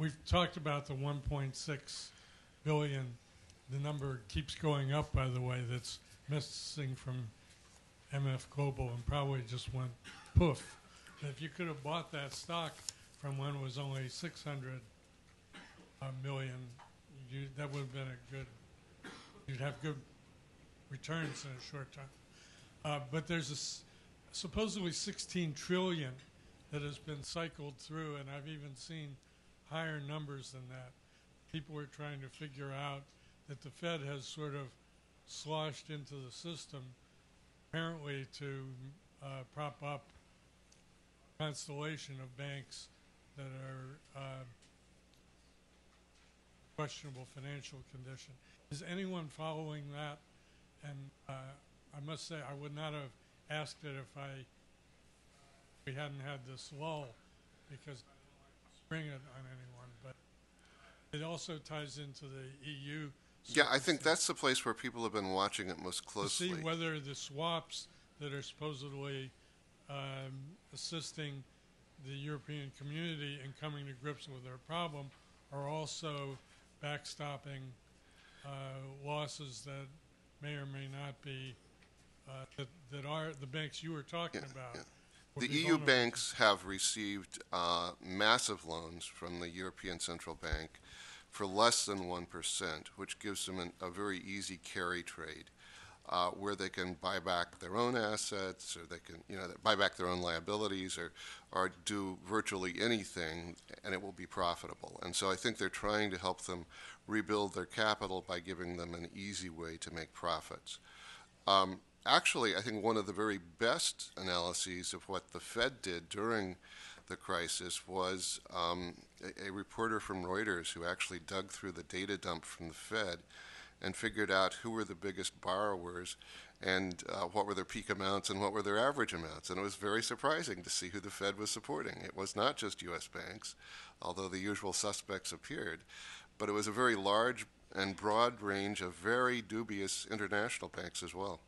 we've talked about the 1.6 billion. The number keeps going up, by the way, that's missing from MF Global and probably just went poof. And if you could have bought that stock from when it was only 600 million, that would have been a good, you'd have good returns in a short time. But there's supposedly 16 trillion that has been cycled through, and I've even seen higher numbers than that. People are trying to figure out that the Fed has sort of sloshed into the system, apparently to prop up a constellation of banks that are questionable financial condition. Is anyone following that? And I must say, I would not have asked it if we hadn't had this lull, because I don't like to spring it on anyone. But it also ties into the EU. Yeah, I think that's the place where people have been watching it most closely. To see whether the swaps that are supposedly assisting the European community in coming to grips with their problem are also backstopping losses that may or may not be, that are the banks you were talking about. Yeah. The EU banks have received massive loans from the European Central Bank for less than 1%, which gives them a very easy carry trade, where they can buy back their own assets, or they can, buy back their own liabilities, or do virtually anything, and it will be profitable. And so I think they're trying to help them rebuild their capital by giving them an easy way to make profits. Actually, I think one of the very best analyses of what the Fed did during the crisis was a reporter from Reuters who actually dug through the data dump from the Fed and figured out who were the biggest borrowers and what were their peak amounts and what were their average amounts. And it was very surprising to see who the Fed was supporting. It was not just U.S. banks, although the usual suspects appeared, but it was a very large and broad range of very dubious international banks as well.